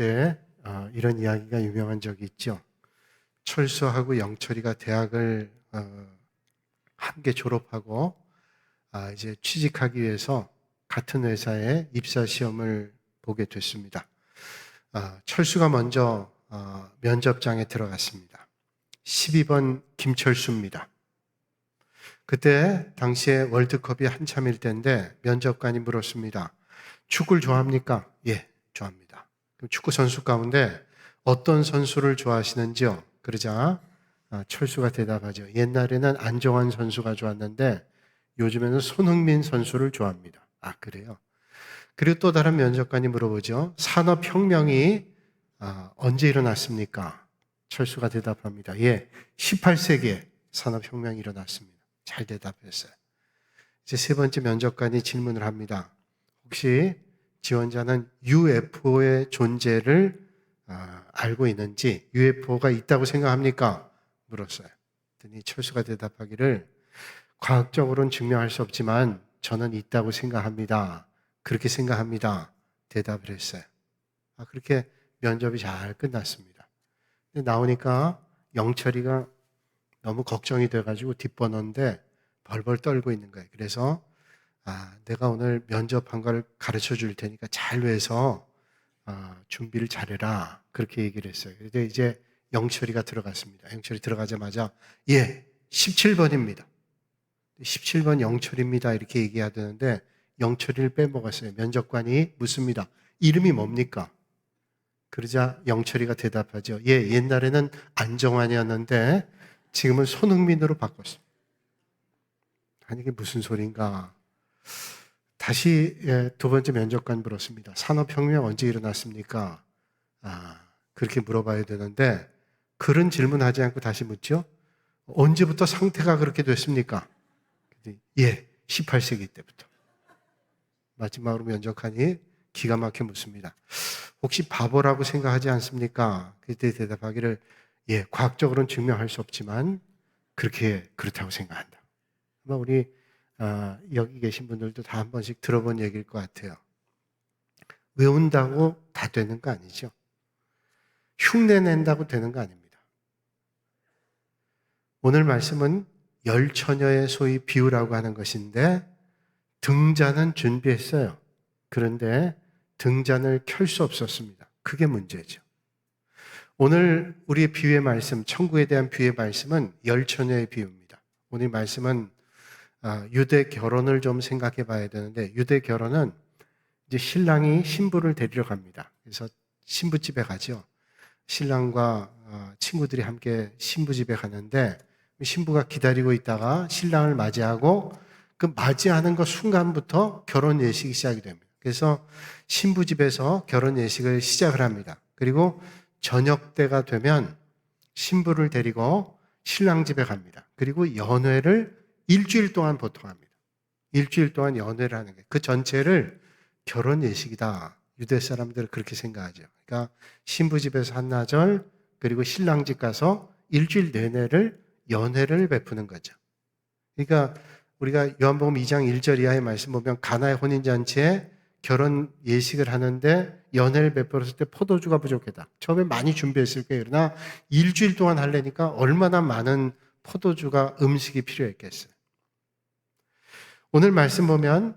때 이런 이야기가 유명한 적이 있죠. 철수하고 영철이가 대학을 함께 졸업하고 이제 취직하기 위해서 같은 회사에 입사 시험을 보게 됐습니다. 철수가 먼저 면접장에 들어갔습니다. 12번 김철수입니다. 그때 당시에 월드컵이 한참일 때인데 면접관이 물었습니다. 축구를 좋아합니까? 예, 좋아합니다. 그럼 축구 선수 가운데 어떤 선수를 좋아하시는지요? 그러자 철수가 대답하죠. 옛날에는 안정환 선수가 좋았는데 요즘에는 손흥민 선수를 좋아합니다. 아, 그래요? 그리고 또 다른 면접관이 물어보죠. 산업혁명이 언제 일어났습니까? 철수가 대답합니다. 예, 18세기에 산업혁명이 일어났습니다. 잘 대답했어요. 이제 세 번째 면접관이 질문을 합니다. 혹시 지원자는 UFO의 존재를 알고 있는지, UFO가 있다고 생각합니까? 물었어요. 그랬더니 철수가 대답하기를 과학적으로는 증명할 수 없지만 저는 있다고 생각합니다. 그렇게 생각합니다. 대답을 했어요. 그렇게 면접이 잘 끝났습니다. 근데 나오니까 영철이가 너무 걱정이 돼가지고 뒷번호인데 벌벌 떨고 있는 거예요. 그래서 내가 오늘 면접한 걸 가르쳐 줄 테니까 잘 외워서 준비를 잘해라. 그렇게 얘기를 했어요. 그런데 이제 영철이가 들어갔습니다. 영철이 들어가자마자 예, 17번입니다. 17번 영철입니다. 이렇게 얘기해야 되는데 영철이를 빼먹었어요. 면접관이 묻습니다. 이름이 뭡니까? 그러자 영철이가 대답하죠. 예, 옛날에는 안정환이었는데 지금은 손흥민으로 바꿨습니다. 아니 이게 무슨 소린가? 다시 두 번째 면접관 물었습니다. 산업혁명 언제 일어났습니까? 그렇게 물어봐야 되는데 그런 질문하지 않고 다시 묻죠. 언제부터 상태가 그렇게 됐습니까? 예, 18세기 때부터. 마지막으로 면접관이 기가 막혀 묻습니다. 혹시 바보라고 생각하지 않습니까? 그때 대답하기를 예, 과학적으로는 증명할 수 없지만 그렇다고 생각한다. 아마 우리 여기 계신 분들도 다 한 번씩 들어본 얘기일 것 같아요. 외운다고 다 되는 거 아니죠. 흉내 낸다고 되는 거 아닙니다. 오늘 말씀은 열처녀의 소위 비유라고 하는 것인데 등잔은 준비했어요. 그런데 등잔을 켤 수 없었습니다. 그게 문제죠. 오늘 우리의 비유의 말씀, 천국에 대한 비유의 말씀은 열처녀의 비유입니다. 오늘 말씀은 유대 결혼을 좀 생각해 봐야 되는데 유대 결혼은 이제 신랑이 신부를 데리러 갑니다. 그래서 신부집에 가죠. 신랑과 친구들이 함께 신부집에 가는데 신부가 기다리고 있다가 신랑을 맞이하고 그 맞이하는 것 순간부터 결혼 예식이 시작이 됩니다. 그래서 신부집에서 결혼 예식을 시작을 합니다. 그리고 저녁 때가 되면 신부를 데리고 신랑 집에 갑니다. 그리고 연회를 일주일 동안 보통 합니다. 일주일 동안 연회를 하는 게 그 전체를 결혼 예식이다. 유대 사람들은 그렇게 생각하죠. 그러니까 신부집에서 한나절 그리고 신랑 집 가서 일주일 내내를 연회를 베푸는 거죠. 그러니까 우리가 요한복음 2장 1절 이하의 말씀 보면 가나의 혼인잔치에 결혼 예식을 하는데 연회를 베풀었을 때 포도주가 부족하다. 처음에 많이 준비했을 거예요. 그러나 일주일 동안 하려니까 얼마나 많은 포도주가 음식이 필요했겠어요. 오늘 말씀 보면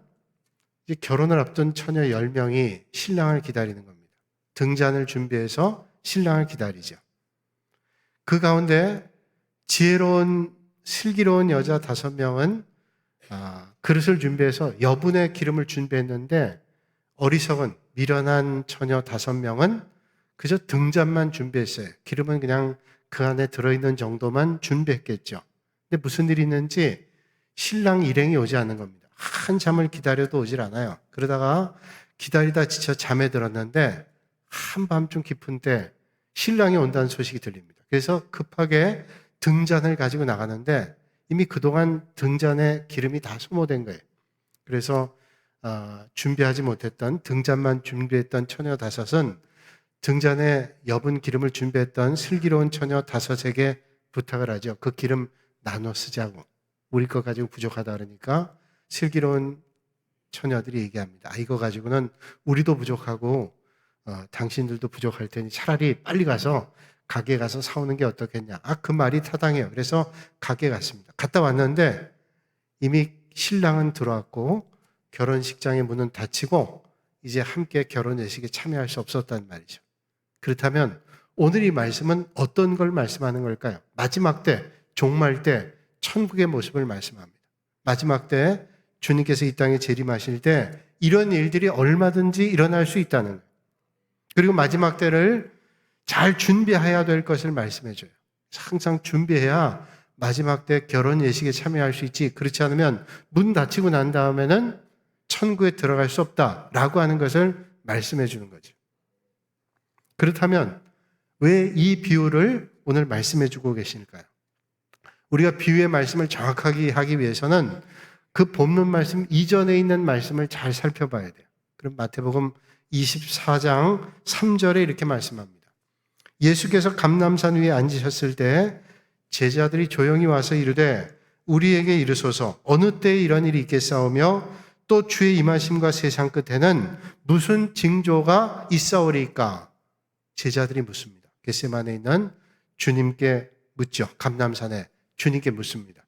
이제 결혼을 앞둔 처녀 10명이 신랑을 기다리는 겁니다. 등잔을 준비해서 신랑을 기다리죠. 그 가운데 지혜로운 슬기로운 여자 5명은 그릇을 준비해서 여분의 기름을 준비했는데 어리석은 미련한 처녀 5명은 그저 등잔만 준비했어요. 기름은 그냥 그 안에 들어있는 정도만 준비했겠죠. 근데 무슨 일이 있는지 신랑 일행이 오지 않는 겁니다. 한참을 기다려도 오질 않아요. 그러다가 기다리다 지쳐 잠에 들었는데 한밤중 깊은 때 신랑이 온다는 소식이 들립니다. 그래서 급하게 등잔을 가지고 나가는데 이미 그동안 등잔에 기름이 다 소모된 거예요. 그래서 준비하지 못했던 등잔만 준비했던 처녀 5은 등잔에 여분 기름을 준비했던 슬기로운 처녀 5에게 부탁을 하죠. 그 기름 나눠 쓰자고. 우리 거 가지고 부족하다 그러니까 슬기로운 처녀들이 얘기합니다. 이거 가지고는 우리도 부족하고 당신들도 부족할 테니 차라리 빨리 가서 가게 가서 사오는 게 어떻겠냐. 그 말이 타당해요. 그래서 가게 갔습니다. 갔다 왔는데 이미 신랑은 들어왔고 결혼식장의 문은 닫히고 이제 함께 결혼 예식에 참여할 수 없었단 말이죠. 그렇다면 오늘 이 말씀은 어떤 걸 말씀하는 걸까요? 마지막 때, 종말 때 천국의 모습을 말씀합니다. 마지막 때 주님께서 이 땅에 재림하실 때 이런 일들이 얼마든지 일어날 수 있다는 거예요. 그리고 마지막 때를 잘 준비해야 될 것을 말씀해 줘요. 항상 준비해야 마지막 때 결혼 예식에 참여할 수 있지. 그렇지 않으면 문 닫히고 난 다음에는 천국에 들어갈 수 없다라고 하는 것을 말씀해 주는 거죠. 그렇다면 왜 이 비유를 오늘 말씀해 주고 계실까요? 우리가 비유의 말씀을 정확하게 하기 위해서는 그 본문 말씀 이전에 있는 말씀을 잘 살펴봐야 돼요. 그럼 마태복음 24장 3절에 이렇게 말씀합니다. 예수께서 감람산 위에 앉으셨을 때 제자들이 조용히 와서 이르되 우리에게 이르소서 어느 때에 이런 일이 있겠사오며 또 주의 임하심과 세상 끝에는 무슨 징조가 있사오리까? 제자들이 묻습니다. 겟세마네에 있는 주님께 묻죠. 감람산에 주님께 묻습니다.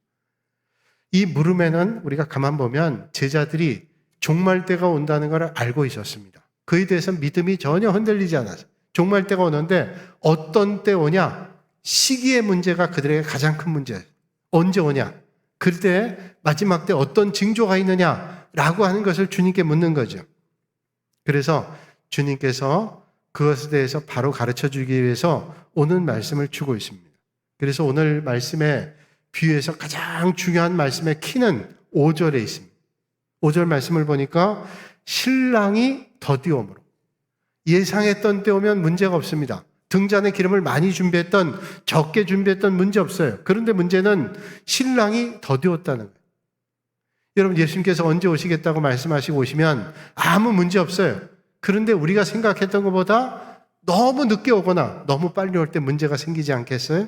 이 물음에는 우리가 가만 보면 제자들이 종말 때가 온다는 걸 알고 있었습니다. 그에 대해서 믿음이 전혀 흔들리지 않았어요. 종말 때가 오는데 어떤 때 오냐? 시기의 문제가 그들에게 가장 큰 문제예요. 언제 오냐? 그때 마지막 때 어떤 징조가 있느냐라고 하는 것을 주님께 묻는 거죠. 그래서 주님께서 그것에 대해서 바로 가르쳐 주기 위해서 오늘 말씀을 주고 있습니다. 그래서 오늘 말씀의 비유에서 가장 중요한 말씀의 키는 5절에 있습니다. 5절 말씀을 보니까 신랑이 더디옴으로 예상했던 때 오면 문제가 없습니다. 등잔에 기름을 많이 준비했던 적게 준비했던 문제 없어요. 그런데 문제는 신랑이 더디었다는 거예요. 여러분 예수님께서 언제 오시겠다고 말씀하시고 오시면 아무 문제 없어요. 그런데 우리가 생각했던 것보다 너무 늦게 오거나 너무 빨리 올 때 문제가 생기지 않겠어요?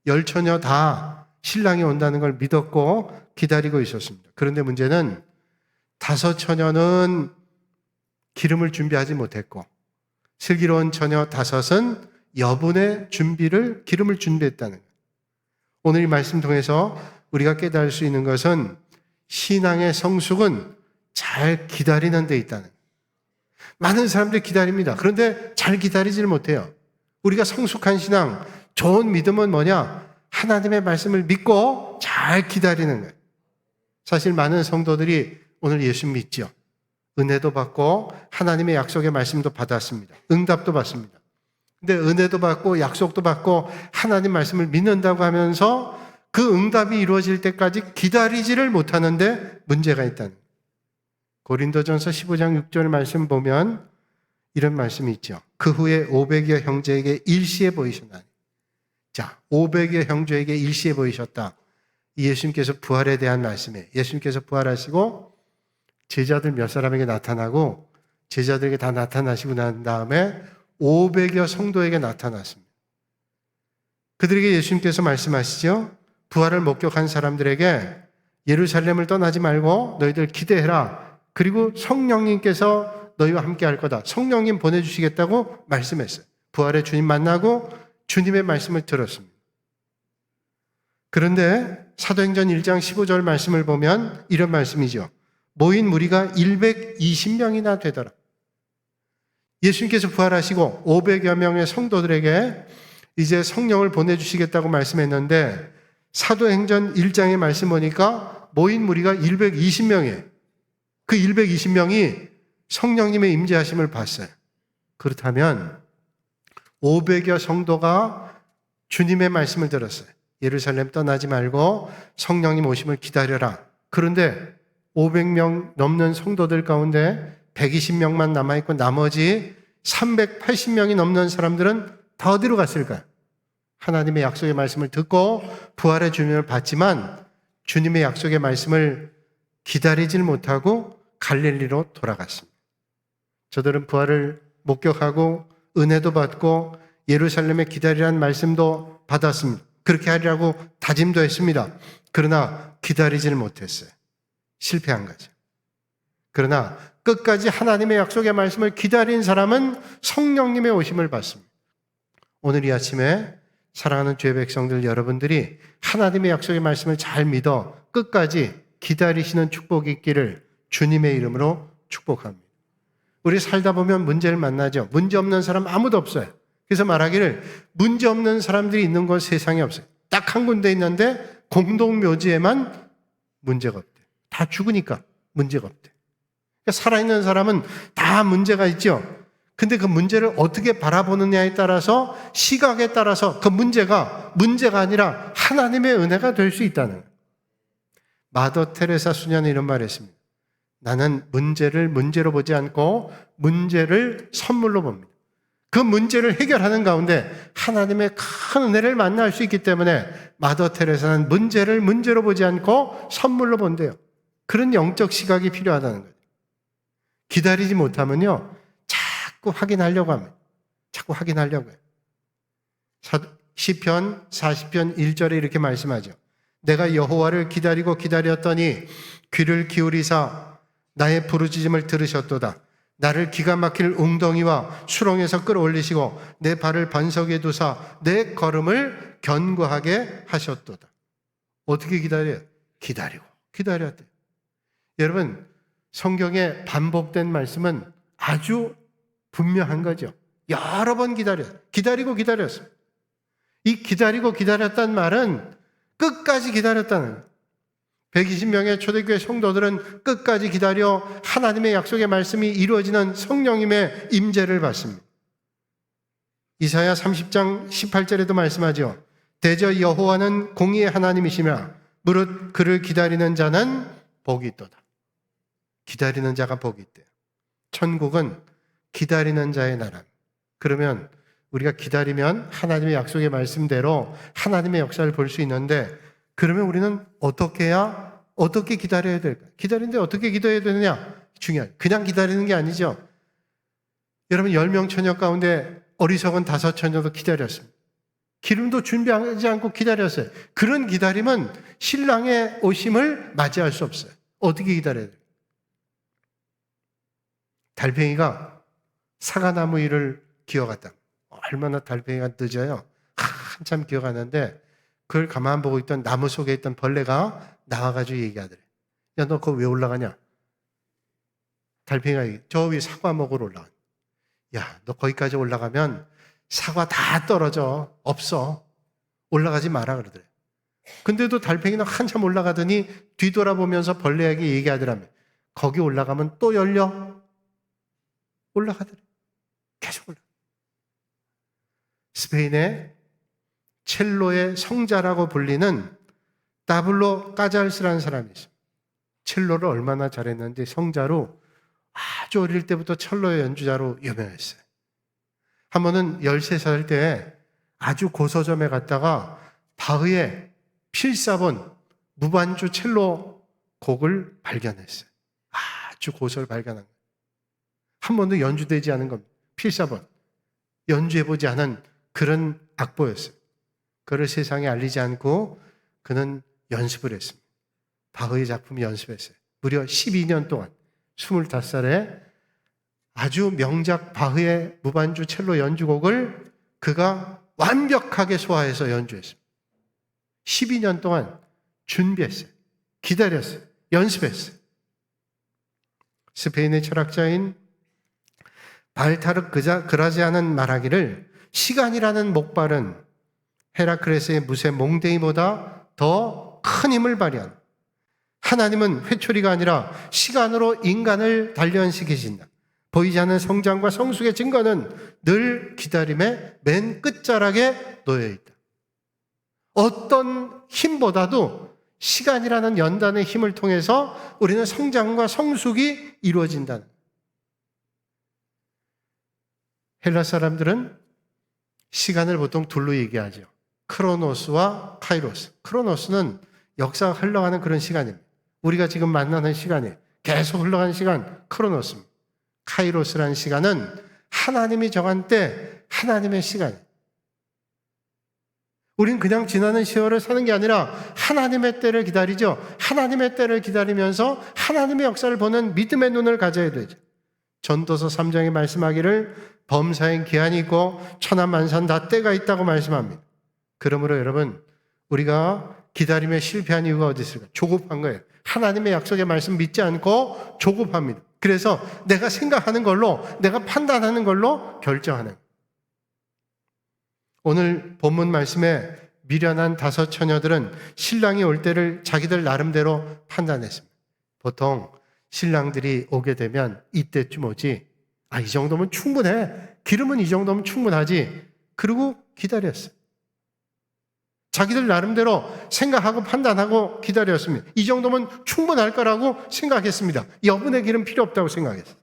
열 처녀 다 신랑이 온다는 걸 믿었고 기다리고 있었습니다. 그런데 문제는 5 처녀는 기름을 준비하지 못했고 슬기로운 처녀 5은 여분의 기름을 준비했다는 거예요. 오늘 이 말씀 통해서 우리가 깨달을 수 있는 것은 신앙의 성숙은 잘 기다리는 데 있다는 거예요. 많은 사람들이 기다립니다. 그런데 잘 기다리지를 못해요. 우리가 성숙한 신앙, 좋은 믿음은 뭐냐? 하나님의 말씀을 믿고 잘 기다리는 거예요. 사실 많은 성도들이 오늘 예수 믿죠. 은혜도 받고 하나님의 약속의 말씀도 받았습니다. 응답도 받습니다. 근데 은혜도 받고 약속도 받고 하나님 말씀을 믿는다고 하면서 그 응답이 이루어질 때까지 기다리지를 못하는데 문제가 있다는 거예요. 고린도전서 15장 6절 말씀 보면 이런 말씀이 있죠. 그 후에 500여 형제에게 일시에 보이셨나니. 자, 500여 형제에게 일시에 보이셨다. 예수님께서 부활에 대한 말씀이에요. 예수님께서 부활하시고 제자들 몇 사람에게 나타나고 제자들에게 다 나타나시고 난 다음에 500여 성도에게 나타났습니다. 그들에게 예수님께서 말씀하시죠. 부활을 목격한 사람들에게 예루살렘을 떠나지 말고 너희들 기대해라. 그리고 성령님께서 너희와 함께 할 거다. 성령님 보내주시겠다고 말씀했어요. 부활의 주님 만나고 주님의 말씀을 들었습니다. 그런데 사도행전 1장 15절 말씀을 보면 이런 말씀이죠. 모인 무리가 120명이나 되더라. 예수님께서 부활하시고 500여 명의 성도들에게 이제 성령을 보내주시겠다고 말씀했는데 사도행전 1장의 말씀 보니까 모인 무리가 120명이에요. 그 120명이 성령님의 임재하심을 봤어요. 그렇다면 500여 성도가 주님의 말씀을 들었어요. 예루살렘 떠나지 말고 성령님 오심을 기다려라. 그런데 500명 넘는 성도들 가운데 120명만 남아있고 나머지 380명이 넘는 사람들은 다 어디로 갔을까요? 하나님의 약속의 말씀을 듣고 부활의 주님을 받지만 주님의 약속의 말씀을 기다리질 못하고 갈릴리로 돌아갔습니다. 저들은 부활을 목격하고 은혜도 받고 예루살렘에 기다리라는 말씀도 받았습니다. 그렇게 하리라고 다짐도 했습니다. 그러나 기다리지를 못했어요. 실패한 거죠. 그러나 끝까지 하나님의 약속의 말씀을 기다린 사람은 성령님의 오심을 받습니다. 오늘 이 아침에 사랑하는 주의 백성들 여러분들이 하나님의 약속의 말씀을 잘 믿어 끝까지 기다리시는 축복이 있기를 주님의 이름으로 축복합니다. 우리 살다 보면 문제를 만나죠. 문제 없는 사람 아무도 없어요. 그래서 말하기를 문제 없는 사람들이 있는 건 세상에 없어요. 딱 한 군데 있는데 공동묘지에만 문제가 없대. 다 죽으니까 문제가 없대. 그러니까 살아있는 사람은 다 문제가 있죠. 근데 그 문제를 어떻게 바라보느냐에 따라서 시각에 따라서 그 문제가 아니라 하나님의 은혜가 될 수 있다는 거예요. 마더 테레사 수녀는 이런 말을 했습니다. 나는 문제를 문제로 보지 않고 문제를 선물로 봅니다. 그 문제를 해결하는 가운데 하나님의 큰 은혜를 만날 수 있기 때문에 마더 테레사는 문제를 문제로 보지 않고 선물로 본대요. 그런 영적 시각이 필요하다는 거예요. 기다리지 못하면요, 자꾸 확인하려고 합니다. 자꾸 확인하려고 해요. 시편 40편 1절에 이렇게 말씀하죠. 내가 여호와를 기다리고 기다렸더니 귀를 기울이사 나의 부르짖음을 들으셨도다. 나를 기가 막힐 웅덩이와 수렁에서 끌어올리시고 내 발을 반석에 두사 내 걸음을 견고하게 하셨도다. 어떻게 기다려요? 기다리고 기다렸대요. 여러분, 성경에 반복된 말씀은 아주 분명한 거죠. 여러 번 기다리고 기다렸어요. 이 기다리고 기다렸다는 말은 끝까지 기다렸다는 거예요. 120명의 초대교회 성도들은 끝까지 기다려 하나님의 약속의 말씀이 이루어지는 성령님의 임재를 받습니다. 이사야 30장 18절에도 말씀하죠. 대저 여호와는 공의의 하나님이시며 무릇 그를 기다리는 자는 복이 있도다. 기다리는 자가 복이 있대요. 천국은 기다리는 자의 나라. 그러면 우리가 기다리면 하나님의 약속의 말씀대로 하나님의 역사를 볼 수 있는데, 그러면 우리는 어떻게 기다려야 될까? 기다리는데 어떻게 기다려야 되느냐? 중요해요. 그냥 기다리는 게 아니죠. 여러분, 10명 처녀 가운데 어리석은 5 처녀도 기다렸습니다. 기름도 준비하지 않고 기다렸어요. 그런 기다림은 신랑의 오심을 맞이할 수 없어요. 어떻게 기다려야 돼요? 달팽이가 사과나무 위를 기어갔다. 얼마나 달팽이가 늦어요. 한참 기어가는데 그걸 가만 보고 있던 나무 속에 있던 벌레가 나와가지고 얘기하더래. 야, 너 거기 왜 올라가냐? 달팽이가 저 위에 사과 먹으러 올라가. 야, 너 거기까지 올라가면 사과 다 떨어져. 없어. 올라가지 마라 그러더래. 근데도 달팽이는 한참 올라가더니 뒤돌아보면서 벌레에게 얘기하더라며. 거기 올라가면 또 열려. 올라가더래. 계속 올라가. 스페인의 첼로의 성자라고 불리는 다블로 까잘스라는 사람이 있어요. 첼로를 얼마나 잘했는지 성자로 아주 어릴 때부터 첼로의 연주자로 유명했어요. 한 번은 13살 때 아주 고서점에 갔다가 바흐의 필사본 무반주 첼로 곡을 발견했어요. 아주 고서를 발견한 거예요. 한 번도 연주되지 않은 겁니다. 필사본. 연주해보지 않은 그런 악보였어요. 그를 세상에 알리지 않고 그는 연습을 했습니다. 바흐의 작품 연습했어요. 무려 12년 동안 25살에 아주 명작 바흐의 무반주 첼로 연주곡을 그가 완벽하게 소화해서 연주했습니다. 12년 동안 준비했어요. 기다렸어요. 연습했어요. 스페인의 철학자인 발타르 그라지아는 말하기를 시간이라는 목발은 헤라클레스의 무쇠 몽댕이보다 더 큰 힘을 발휘한, 하나님은 회초리가 아니라 시간으로 인간을 단련시키신다. 보이지 않는 성장과 성숙의 증거는 늘 기다림의 맨 끝자락에 놓여 있다. 어떤 힘보다도 시간이라는 연단의 힘을 통해서 우리는 성장과 성숙이 이루어진다는. 헬라 사람들은 시간을 보통 둘로 얘기하죠. 크로노스와 카이로스. 크로노스는 역사가 흘러가는 그런 시간입니다. 우리가 지금 만나는 시간이 계속 흘러가는 시간, 크로노스입니다. 카이로스라는 시간은 하나님이 정한 때 하나님의 시간이에요. 우린 그냥 지나는 세월을 사는 게 아니라 하나님의 때를 기다리죠. 하나님의 때를 기다리면서 하나님의 역사를 보는 믿음의 눈을 가져야 되죠. 전도서 3장에 말씀하기를 범사엔 기한이 있고 천하만산 다 때가 있다고 말씀합니다. 그러므로 여러분, 우리가 기다림에 실패한 이유가 어디 있을까? 조급한 거예요. 하나님의 약속의 말씀 믿지 않고 조급합니다. 그래서 내가 생각하는 걸로, 내가 판단하는 걸로 결정하는 거예요. 오늘 본문 말씀에 미련한 5 처녀들은 신랑이 올 때를 자기들 나름대로 판단했습니다. 보통 신랑들이 오게 되면 이때쯤 오지, 이 정도면 충분해, 기름은 이 정도면 충분하지, 그리고 기다렸어요. 자기들 나름대로 생각하고 판단하고 기다렸습니다. 이 정도면 충분할 거라고 생각했습니다. 여분의 기름 필요 없다고 생각했어요.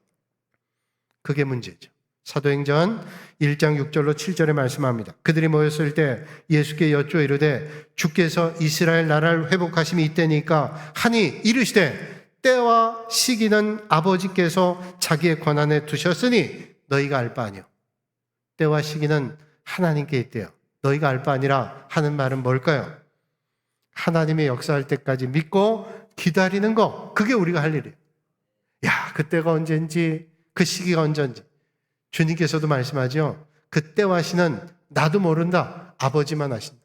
그게 문제죠. 사도행전 1장 6절로 7절에 말씀합니다. 그들이 모였을 때 예수께 여쭈어 이르되 주께서 이스라엘 나라를 회복하심이 이때니까 하니 이르시되 때와 시기는 아버지께서 자기의 권한에 두셨으니 너희가 알 바 아니요. 때와 시기는 하나님께 있대요. 너희가 알 바 아니라 하는 말은 뭘까요? 하나님의 역사할 때까지 믿고 기다리는 거, 그게 우리가 할 일이에요. 그때가 언제인지, 그 시기가 언제인지 주님께서도 말씀하죠. 그때와 시는 나도 모른다, 아버지만 아신다.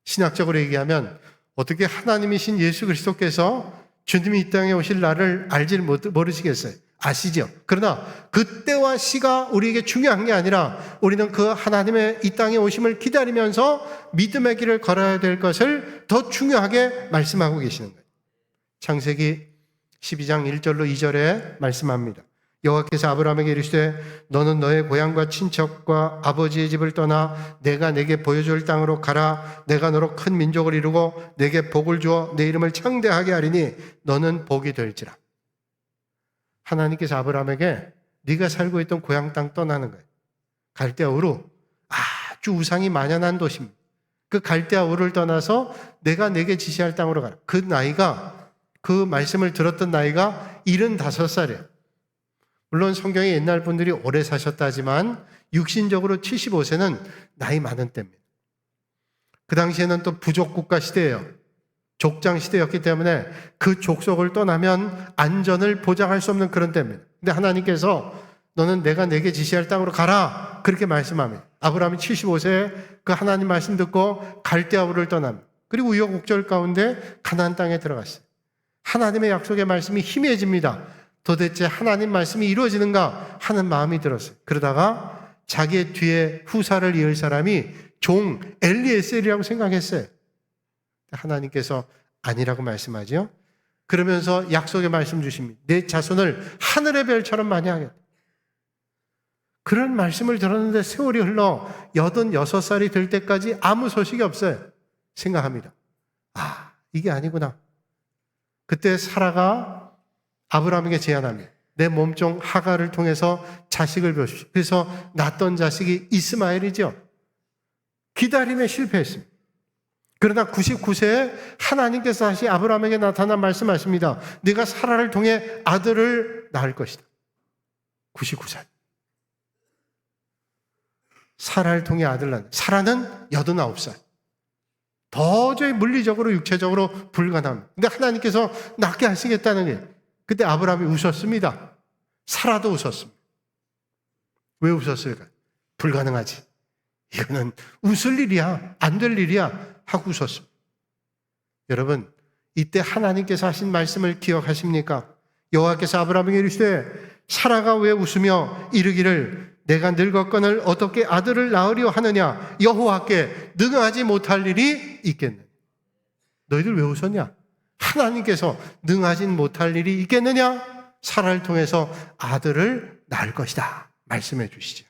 신학적으로 얘기하면 어떻게 하나님이신 예수 그리스도께서 주님이 이 땅에 오실 날을 알지 모르시겠어요? 아시죠? 그러나 그때와 시가 우리에게 중요한 게 아니라 우리는 그 하나님의 이 땅에 오심을 기다리면서 믿음의 길을 걸어야 될 것을 더 중요하게 말씀하고 계시는 거예요. 창세기 12장 1절로 2절에 말씀합니다. 여호와께서 아브라함에게 이르시되 너는 너의 고향과 친척과 아버지의 집을 떠나 내가 내게 보여줄 땅으로 가라. 내가 너로 큰 민족을 이루고 내게 복을 주어 내 이름을 창대하게 하리니 너는 복이 될지라. 하나님께서 아브라함에게 네가 살고 있던 고향 땅 떠나는 거예요. 갈대아 우르, 아주 우상이 만연한 도시입니다. 그 갈대아 우르를 떠나서 내가 내게 지시할 땅으로 가라. 그 나이가, 그 말씀을 들었던 나이가 75살이에요. 물론 성경에 옛날 분들이 오래 사셨다지만 육신적으로 75세는 나이 많은 때입니다. 그 당시에는 또 부족 국가 시대예요. 족장 시대였기 때문에 그 족속을 떠나면 안전을 보장할 수 없는 그런 때입니다. 근데 하나님께서 너는 내가 내게 지시할 땅으로 가라, 그렇게 말씀합니다. 아브라함이 75세에 그 하나님 말씀 듣고 갈대아 우르를 떠납니다. 그리고 우여곡절 가운데 가나안 땅에 들어갔어요. 하나님의 약속의 말씀이 희미해집니다. 도대체 하나님 말씀이 이루어지는가 하는 마음이 들었어요. 그러다가 자기의 뒤에 후사를 이을 사람이 종 엘리에셀이라고 생각했어요. 하나님께서 아니라고 말씀하죠. 그러면서 약속의 말씀 주십니다. 내 자손을 하늘의 별처럼 많이 하겠다. 그런 말씀을 들었는데 세월이 흘러 86살이 될 때까지 아무 소식이 없어요. 생각합니다. 이게 아니구나. 그때 사라가 아브라함에게 제안합니다. 내 몸종 하가를 통해서 자식을 벼십시오. 그래서 낳았던 자식이 이스마엘이죠. 기다림에 실패했습니다. 그러나 99세에 하나님께서 다시 아브라함에게 나타나 말씀하십니다. 네가 사라를 통해 아들을 낳을 것이다. 99살. 사라를 통해 아들을 낳는. 사라는 89살. 도저히 물리적으로 육체적으로 불가능합니다. 근데 하나님께서 낳게 하시겠다는 거예요. 그때 아브라함이 웃었습니다. 사라도 웃었습니다. 왜 웃었을까요? 불가능하지. 이거는 웃을 일이야, 안 될 일이야 하고 웃었습니다. 여러분, 이때 하나님께서 하신 말씀을 기억하십니까? 여호와께서 아브라함에게 이르시되 사라가 왜 웃으며 이르기를 내가 늙었거늘 어떻게 아들을 낳으려 하느냐? 여호와께 능하지 못할 일이 있겠느냐? 너희들 왜 웃었냐? 하나님께서 능하진 못할 일이 있겠느냐? 사라를 통해서 아들을 낳을 것이다 말씀해 주시죠.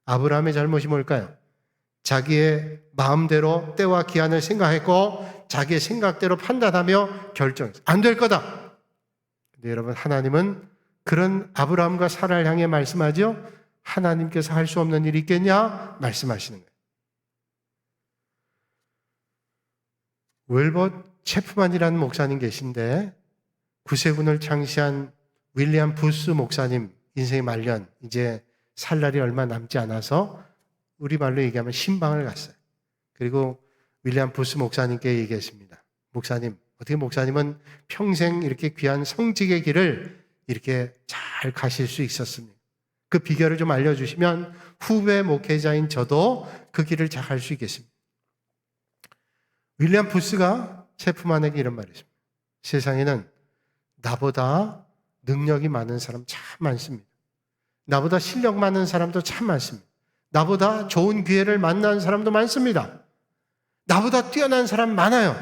아브라함의 잘못이 뭘까요? 자기의 마음대로 때와 기한을 생각했고 자기의 생각대로 판단하며 결정했어요. 안 될 거다. 근데 여러분, 하나님은 그런 아브라함과 사라를 향해 말씀하죠. 하나님께서 할 수 없는 일이 있겠냐? 말씀하시는 거예요. 웰버트 체프만이라는 목사님 계신데 구세군을 창시한 윌리엄 부스 목사님 인생의 말년, 이제 살 날이 얼마 남지 않아서 우리말로 얘기하면 신방을 갔어요. 그리고 윌리엄 부스 목사님께 얘기했습니다. 목사님, 어떻게 목사님은 평생 이렇게 귀한 성직의 길을 이렇게 잘 가실 수 있었습니까? 그 비결을 좀 알려주시면 후배 목회자인 저도 그 길을 잘 갈 수 있겠습니다. 윌리엄 부스가 체프만에게 이런 말을 했습니다. 세상에는 나보다 능력이 많은 사람 참 많습니다. 나보다 실력 많은 사람도 참 많습니다. 나보다 좋은 기회를 만난 사람도 많습니다. 나보다 뛰어난 사람 많아요.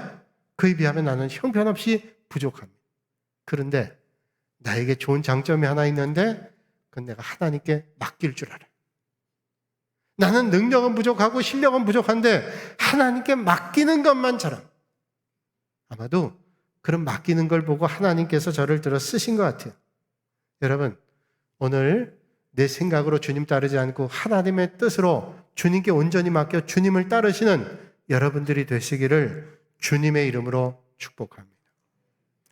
그에 비하면 나는 형편없이 부족합니다. 그런데 나에게 좋은 장점이 하나 있는데 그건 내가 하나님께 맡길 줄 알아요. 나는 능력은 부족하고 실력은 부족한데 하나님께 맡기는 것만 잘합니다. 아마도 그런 맡기는 걸 보고 하나님께서 저를 들어 쓰신 것 같아요. 여러분, 오늘 내 생각으로 주님 따르지 않고 하나님의 뜻으로 주님께 온전히 맡겨 주님을 따르시는 여러분들이 되시기를 주님의 이름으로 축복합니다.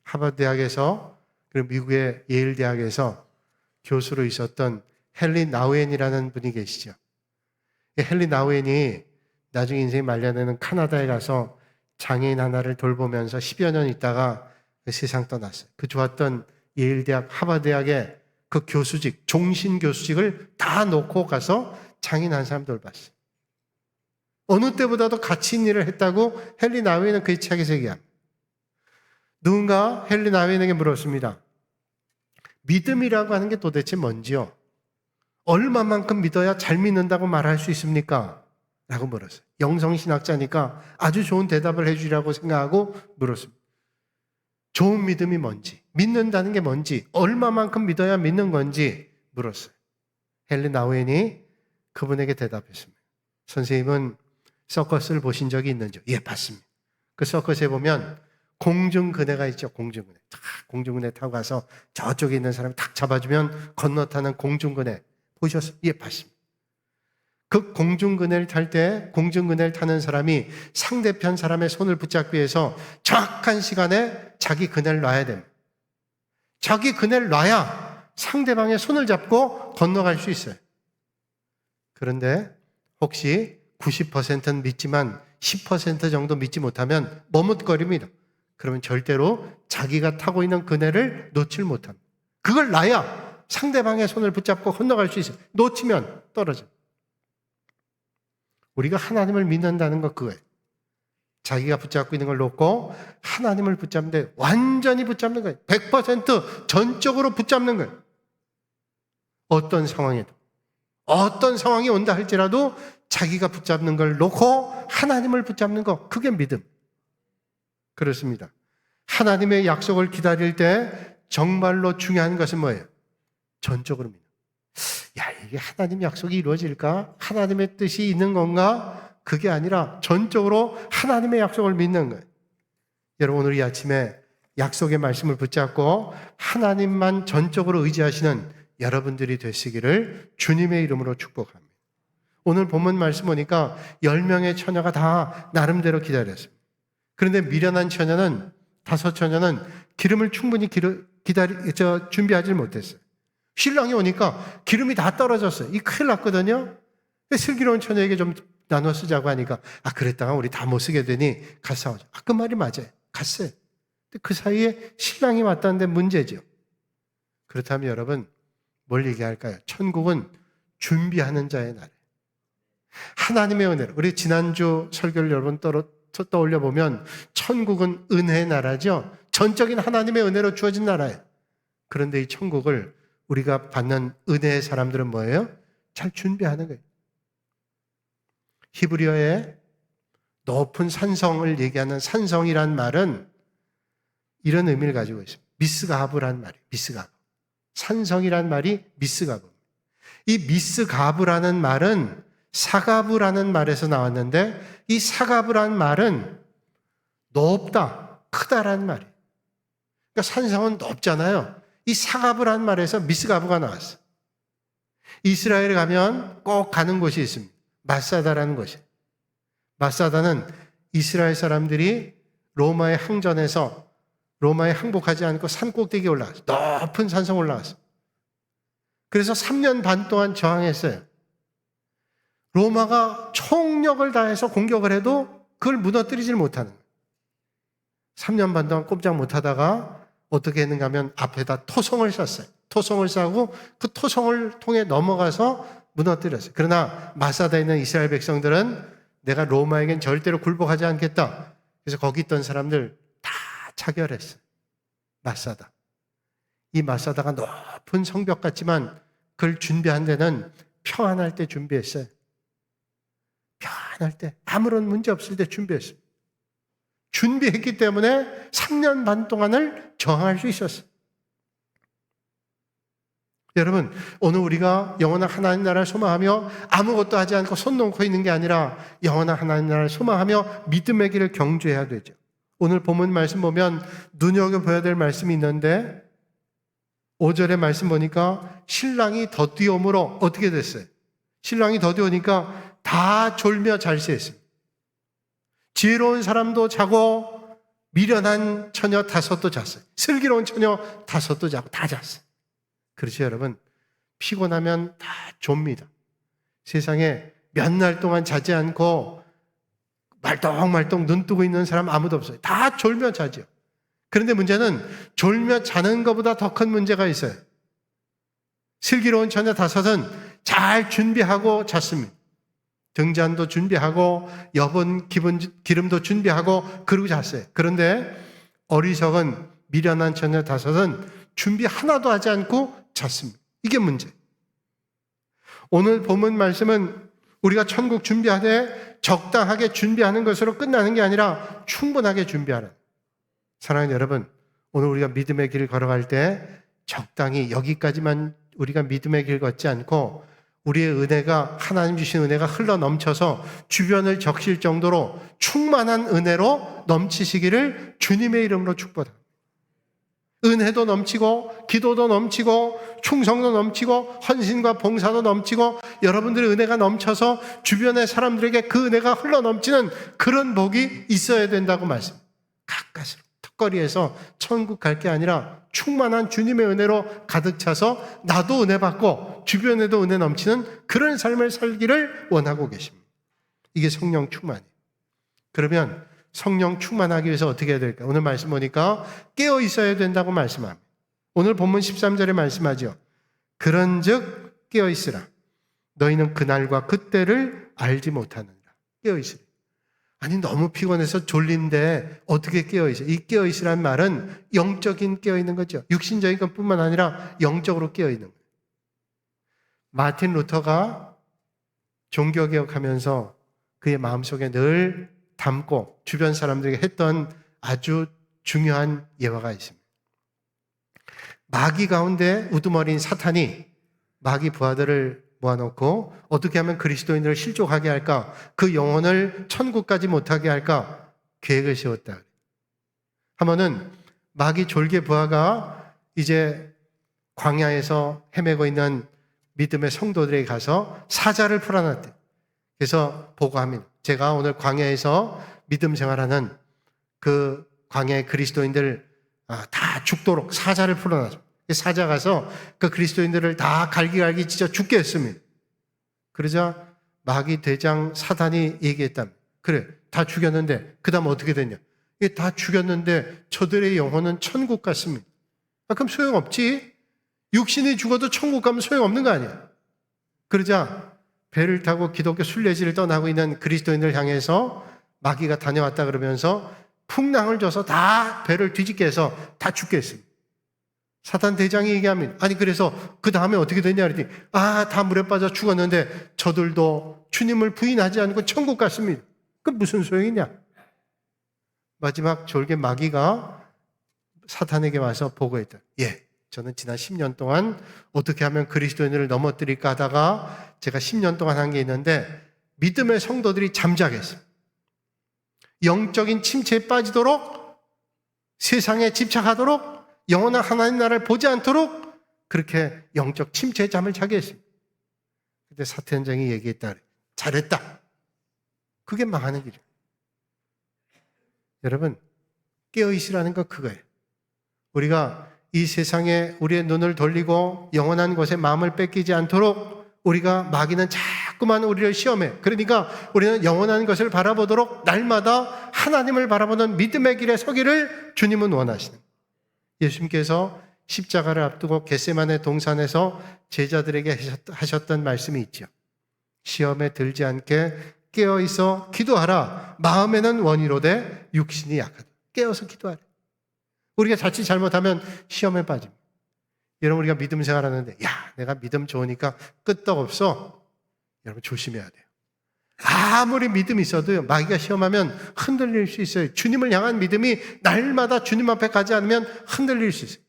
하버드 대학에서 그리고 미국의 예일 대학에서 교수로 있었던 헨리 나우엔이라는 분이 계시죠. 헨리 나우엔이 나중에 인생이 말년에는 카나다에 가서 장애인 하나를 돌보면서 10여 년 있다가 세상 떠났어요. 그 좋았던 예일 대학, 하버드 대학의 그 교수직, 종신 교수직을 다 놓고 가서 장애인 한 사람 돌봤어요. 어느 때보다도 가치 있는 일을 했다고 헨리 나우엔은 그 책에서 얘기합니다. 누군가 헨리 나우엔에게 물었습니다. 믿음이라고 하는 게 도대체 뭔지요? 얼마만큼 믿어야 잘 믿는다고 말할 수 있습니까? 라고 물었어요. 영성신학자니까 아주 좋은 대답을 해주리라고 생각하고 물었습니다. 좋은 믿음이 뭔지, 믿는다는 게 뭔지, 얼마만큼 믿어야 믿는 건지 물었어요. 헨리 나우엔이 그분에게 대답했습니다. 선생님은 서커스를 보신 적이 있는지요? 예, 봤습니다. 그 서커스에 보면 공중그네가 있죠. 공중그네. 공중그네 타고 가서 저쪽에 있는 사람을 탁 잡아주면 건너타는 공중그네. 보셨어요? 예, 봤습니다. 그 공중그네를 탈 때 공중그네를 타는 사람이 상대편 사람의 손을 붙잡기 위해서 정확한 시간에 자기 그네를 놔야 됩니다. 자기 그네를 놔야 상대방의 손을 잡고 건너갈 수 있어요. 그런데 혹시 90%는 믿지만 10% 정도 믿지 못하면 머뭇거립니다. 그러면 절대로 자기가 타고 있는 그네를 놓칠 못합니다. 그걸 놔야 상대방의 손을 붙잡고 건너갈 수 있어요. 놓치면 떨어져요. 우리가 하나님을 믿는다는 것 그거예요. 자기가 붙잡고 있는 걸 놓고 하나님을 붙잡는데 완전히 붙잡는 거예요. 100% 전적으로 붙잡는 거예요. 어떤 상황에도. 어떤 상황이 온다 할지라도 자기가 붙잡는 걸 놓고 하나님을 붙잡는 거, 그게 믿음. 그렇습니다. 하나님의 약속을 기다릴 때 정말로 중요한 것은 뭐예요? 전적으로 믿음. 야, 이게 하나님 약속이 이루어질까? 하나님의 뜻이 있는 건가? 그게 아니라 전적으로 하나님의 약속을 믿는 거예요. 여러분, 오늘 이 아침에 약속의 말씀을 붙잡고 하나님만 전적으로 의지하시는 여러분들이 되시기를 주님의 이름으로 축복합니다. 오늘 본문 말씀 보니까 10명의 처녀가 다 나름대로 기다렸습니다. 그런데 미련한 처녀는, 5처녀는 기름을 충분히 준비하지 못했어요. 신랑이 오니까 기름이 다 떨어졌어요. 이 큰일 났거든요. 슬기로운 처녀에게 좀 나눠 쓰자고 하니까, 그랬다가 우리 다 못 쓰게 되니 가서 싸우자. 그 말이 맞아요. 갔어요. 근데 그 사이에 신랑이 왔다는데 문제죠. 그렇다면 여러분, 뭘 얘기할까요? 천국은 준비하는 자의 날이에요. 하나님의 은혜로, 우리 지난주 설교를 여러분 떠올려 보면 천국은 은혜의 나라죠. 전적인 하나님의 은혜로 주어진 나라예요. 그런데 이 천국을 우리가 받는 은혜의 사람들은 뭐예요? 잘 준비하는 거예요. 히브리어의 높은 산성을 얘기하는 산성이란 말은 이런 의미를 가지고 있습니다. 미스가브라는 말이에요. 미스가브. 산성이란 말이 미스가브. 이 미스가브라는 말은 사가브라는 말에서 나왔는데, 이 사가브라는 말은 높다, 크다라는 말이에요. 그러니까 산성은 높잖아요. 이 사가브라는 말에서 미스가브가 나왔어요. 이스라엘에 가면 꼭 가는 곳이 있습니다. 마사다라는 곳이에요. 마사다는 이스라엘 사람들이 로마의 항전에서 로마에 항복하지 않고 산 꼭대기에 올라갔어요. 높은 산성 올라갔어요. 그래서 3년 반 동안 저항했어요. 로마가 총력을 다해서 공격을 해도 그걸 무너뜨리질 못하는 거예요. 3년 반 동안 꼼짝 못하다가 어떻게 했는가 하면 앞에다 토성을 쐈어요. 토성을 쏴고 그 토성을 통해 넘어가서 무너뜨렸어요. 그러나 마사다에 있는 이스라엘 백성들은 내가 로마에겐 절대로 굴복하지 않겠다. 그래서 거기 있던 사람들 다 차결했어요. 마사다. 이 마사다가 높은 성벽 같지만 그걸 준비한 데는 평안할 때 준비했어요. 평안할 때, 아무런 문제 없을 때 준비했어요. 준비했기 때문에 3년 반 동안을 저항할 수 있었어요. 여러분, 오늘 우리가 영원한 하나님 나라를 소망하며 아무것도 하지 않고 손 놓고 있는 게 아니라 영원한 하나님 나라를 소망하며 믿음의 길을 경주해야 되죠. 오늘 본문 말씀 보면 눈여겨봐야 될 말씀이 있는데 5절의 말씀 보니까 신랑이 덧띄움으로 어떻게 됐어요? 신랑이 덧띄우니까 다 졸며 잘 새했습니다. 지혜로운 사람도 자고 미련한 처녀 5도 잤어요. 슬기로운 처녀 5도 자고 다 잤어요. 그렇죠, 여러분? 피곤하면 다 좁니다. 세상에 몇 날 동안 자지 않고 말똥말똥 눈 뜨고 있는 사람 아무도 없어요. 다 졸며 자죠. 그런데 문제는 졸며 자는 것보다 더 큰 문제가 있어요. 슬기로운 처녀 5은 잘 준비하고 잤습니다. 등잔도 준비하고 여분 기름도 준비하고 그러고 잤어요. 그런데 어리석은 미련한 처녀 5은 준비 하나도 하지 않고 잤습니다. 이게 문제. 오늘 본문 말씀은 우리가 천국 준비하되 적당하게 준비하는 것으로 끝나는 게 아니라 충분하게 준비하는. 사랑하는 여러분, 오늘 우리가 믿음의 길을 걸어갈 때 적당히 여기까지만 우리가 믿음의 길 걷지 않고 우리의 은혜가, 하나님 주신 은혜가 흘러 넘쳐서 주변을 적실 정도로 충만한 은혜로 넘치시기를 주님의 이름으로 축복합니다. 은혜도 넘치고 기도도 넘치고 충성도 넘치고 헌신과 봉사도 넘치고 여러분들의 은혜가 넘쳐서 주변의 사람들에게 그 은혜가 흘러 넘치는 그런 복이 있어야 된다고 말씀합니다. 가까스로 턱걸이에서 천국 갈 게 아니라 충만한 주님의 은혜로 가득 차서 나도 은혜 받고 주변에도 은혜 넘치는 그런 삶을 살기를 원하고 계십니다. 이게 성령 충만이에요. 그러면 성령 충만하기 위해서 어떻게 해야 될까? 오늘 말씀 보니까 깨어 있어야 된다고 말씀합니다. 오늘 본문 13절에 말씀하죠. 그런즉 깨어 있으라. 너희는 그날과 그때를 알지 못하느니라. 깨어 있으라. 아니 너무 피곤해서 졸린데 어떻게 깨어 있어? 이 깨어 있으라는 말은 영적인 깨어 있는 거죠. 육신적인 것뿐만 아니라 영적으로 깨어 있는 거예요. 마틴 루터가 종교개혁하면서 그의 마음속에 늘 담고 주변 사람들에게 했던 아주 중요한 예화가 있습니다. 마귀 가운데 우두머리인 사탄이 마귀 부하들을 모아놓고 어떻게 하면 그리스도인들을 실족하게 할까? 그 영혼을 천국까지 못하게 할까? 계획을 세웠다. 한 번은 마귀 졸개 부하가 이제 광야에서 헤매고 있는 믿음의 성도들에게 가서 사자를 풀어놨대. 그래서 보고합니다. 제가 오늘 광야에서 믿음 생활하는 그 광야의 그리스도인들 다 죽도록 사자를 풀어놨습니다. 사자 가서 그 그리스도인들을 다 갈기갈기 찢어 죽게 했습니다. 그러자 마귀 대장 사단이 얘기했답니다. 그래, 다 죽였는데 그 다음 어떻게 됐냐? 이게 다 죽였는데 저들의 영혼은 천국 갔습니다. 그럼 소용없지. 육신이 죽어도 천국 가면 소용없는 거 아니야. 그러자 배를 타고 기독교 순례지를 떠나고 있는 그리스도인들 향해서 마귀가 다녀왔다 그러면서 풍랑을 줘서 다 배를 뒤집게 해서 다 죽게 했습니다. 사탄 대장이 얘기합니다. 아니 그래서 그 다음에 어떻게 되냐 그랬더니 다 물에 빠져 죽었는데 저들도 주님을 부인하지 않고 천국 갔습니다. 그 무슨 소용이냐? 마지막 졸개 마귀가 사탄에게 와서 보고했다. 저는 지난 10년 동안 어떻게 하면 그리스도인을 넘어뜨릴까 하다가 제가 10년 동안 한 게 있는데 믿음의 성도들이 잠자게 했어요. 영적인 침체에 빠지도록 세상에 집착하도록 영원한 하나님 나라를 보지 않도록 그렇게 영적 침체에 잠을 자게 했습니다. 그때 사탄장이 얘기했다. 잘했다. 그게 망하는 길이에요. 여러분, 깨어있으라는 거 그거예요. 우리가 이 세상에 우리의 눈을 돌리고 영원한 곳에 마음을 뺏기지 않도록 우리가 마귀는 자꾸만 우리를 시험해. 그러니까 우리는 영원한 것을 바라보도록 날마다 하나님을 바라보는 믿음의 길에 서기를 주님은 원하시는. 예수님께서 십자가를 앞두고 겟세마네 동산에서 제자들에게 하셨던 말씀이 있죠. 시험에 들지 않게 깨어있어 기도하라. 마음에는 원이로되 육신이 약하다. 깨어서 기도하라. 우리가 자칫 잘못하면 시험에 빠집니다. 여러분, 우리가 믿음 생활하는데 내가 믿음 좋으니까 끄떡없어. 여러분 조심해야 돼요. 아무리 믿음이 있어도 마귀가 시험하면 흔들릴 수 있어요. 주님을 향한 믿음이 날마다 주님 앞에 가지 않으면 흔들릴 수 있어요.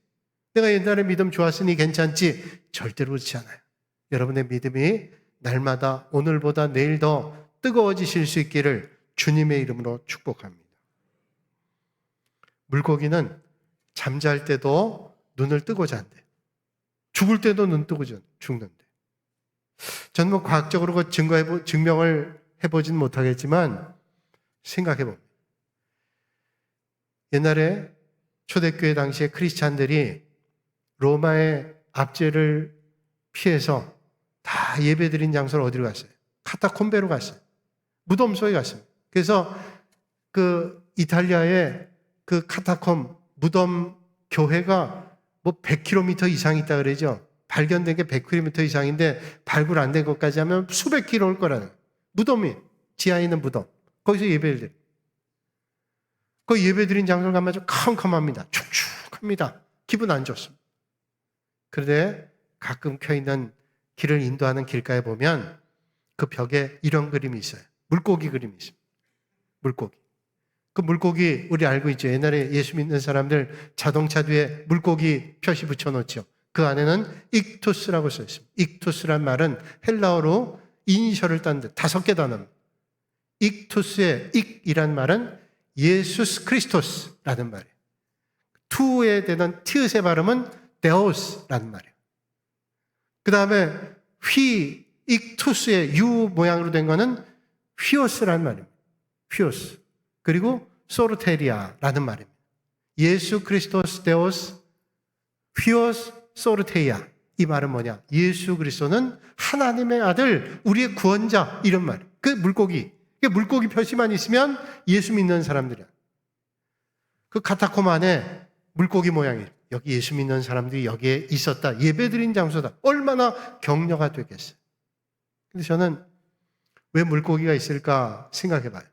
내가 옛날에 믿음 좋았으니 괜찮지. 절대로 그렇지 않아요. 여러분의 믿음이 날마다 오늘보다 내일 더 뜨거워지실 수 있기를 주님의 이름으로 축복합니다. 물고기는 잠잘 때도 눈을 뜨고 잔대요. 죽을 때도 눈 뜨고 죽는데. 저는 뭐 과학적으로 그 증명을 해보진 못하겠지만 생각해 봅니다. 옛날에 초대교회 당시에 크리스찬들이 로마의 압제를 피해서 다 예배드린 장소를 어디로 갔어요? 카타콤베로 갔어요. 무덤소에 갔습니다. 그래서 그 이탈리아의 그 카타콤 무덤 교회가 뭐 100km 이상 있다 그러죠. 발견된 게 100km 이상인데 발굴 안 된 것까지 하면 수백 킬로 올 거라는 무덤이 지하에 있는 무덤. 거기서 예배를 드려요. 그 예배드린 장소를 가면 아주 캄캄합니다. 축축합니다. 기분 안 좋습니다. 그런데 가끔 켜있는 길을 인도하는 길가에 보면 그 벽에 이런 그림이 있어요. 물고기 그림이 있습니다. 물고기. 그 물고기 우리 알고 있죠. 옛날에 예수 믿는 사람들 자동차 뒤에 물고기 표시 붙여놓죠. 그 안에는 익투스라고 써 있습니다. 익투스란 말은 헬라어로 이니셜을 딴 데 5개 단어입니다. 익투스의 익이란 말은 예수스 크리스토스라는 말이에요. 투에 되는 티읕의 발음은 데오스라는 말이에요. 그 다음에 익투스의 유 모양으로 된 거는 휘오스라는 말입니다. 휘오스. 그리고 소르테리아라는 말입니다. 예수 크리스토스 데오스 휘오스 소르테이아. 이 말은 뭐냐? 예수 그리스도는 하나님의 아들, 우리의 구원자, 이런 말. 그 물고기. 물고기 표시만 있으면 예수 믿는 사람들이야. 그 카타콤 안에 물고기 모양이에요. 여기 예수 믿는 사람들이 여기에 있었다. 예배드린 장소다. 얼마나 격려가 되겠어요. 근데 저는 왜 물고기가 있을까 생각해 봐요.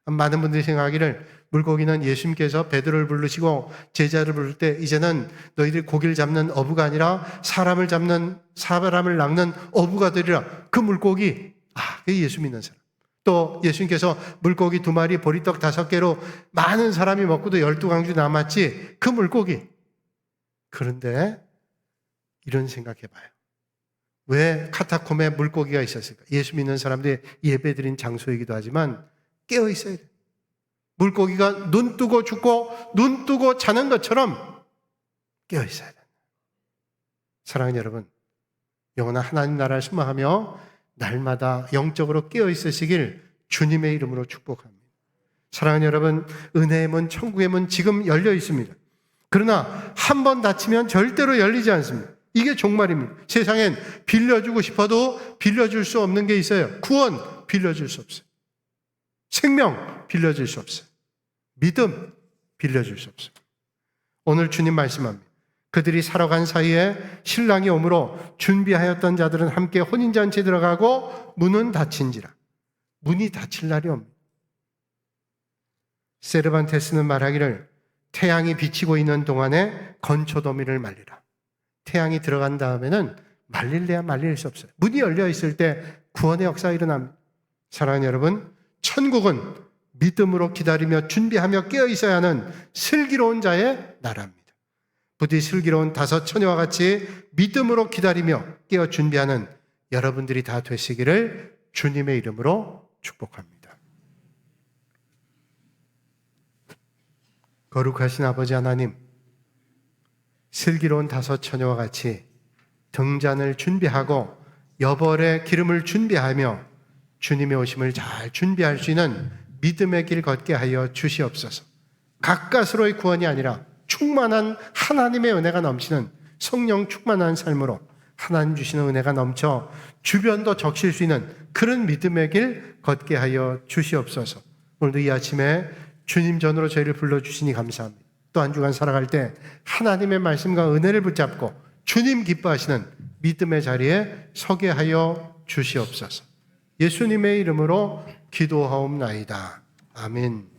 많은 분들이 생각하기를 물고기는 예수님께서 베드로를 부르시고 제자를 부를 때 이제는 너희들이 고기를 잡는 어부가 아니라 사람을 낚는 어부가 되리라. 그 물고기, 그게 예수 믿는 사람. 또 예수님께서 물고기 2마리 보리떡 5개로 많은 사람이 먹고도 12강주 남았지. 그 물고기. 그런데 이런 생각해 봐요. 왜 카타콤에 물고기가 있었을까? 예수 믿는 사람들이 예배드린 장소이기도 하지만 깨어 있어야 돼요. 물고기가 눈 뜨고 죽고 눈 뜨고 자는 것처럼 깨어 있어야 돼요. 사랑하는 여러분, 영원한 하나님 나라를 소망하며 날마다 영적으로 깨어 있으시길 주님의 이름으로 축복합니다. 사랑하는 여러분, 은혜의 문, 천국의 문 지금 열려 있습니다. 그러나 한 번 닫히면 절대로 열리지 않습니다. 이게 종말입니다. 세상엔 빌려주고 싶어도 빌려줄 수 없는 게 있어요. 구원 빌려줄 수 없어요. 생명 빌려줄 수 없어요. 믿음 빌려줄 수 없어요. 오늘 주님 말씀합니다. 그들이 살아간 사이에 신랑이 오므로 준비하였던 자들은 함께 혼인잔치에 들어가고 문은 닫힌지라. 문이 닫힐 날이 옵니다. 세르반테스는 말하기를 태양이 비치고 있는 동안에 건초더미를 말리라. 태양이 들어간 다음에는 말릴래야 말릴 수 없어요. 문이 열려 있을 때 구원의 역사가 일어납니다. 사랑하는 여러분, 천국은 믿음으로 기다리며 준비하며 깨어 있어야 하는 슬기로운 자의 나라입니다. 부디 슬기로운 5 처녀와 같이 믿음으로 기다리며 깨어 준비하는 여러분들이 다 되시기를 주님의 이름으로 축복합니다. 거룩하신 아버지 하나님, 슬기로운 5 처녀와 같이 등잔을 준비하고 여벌의 기름을 준비하며 주님의 오심을 잘 준비할 수 있는 믿음의 길 걷게 하여 주시옵소서. 가까스로의 구원이 아니라 충만한 하나님의 은혜가 넘치는 성령 충만한 삶으로 하나님 주시는 은혜가 넘쳐 주변도 적실 수 있는 그런 믿음의 길 걷게 하여 주시옵소서. 오늘도 이 아침에 주님 전으로 저희를 불러주시니 감사합니다. 또 한 주간 살아갈 때 하나님의 말씀과 은혜를 붙잡고 주님 기뻐하시는 믿음의 자리에 서게 하여 주시옵소서. 예수님의 이름으로 기도하옵나이다. 아멘.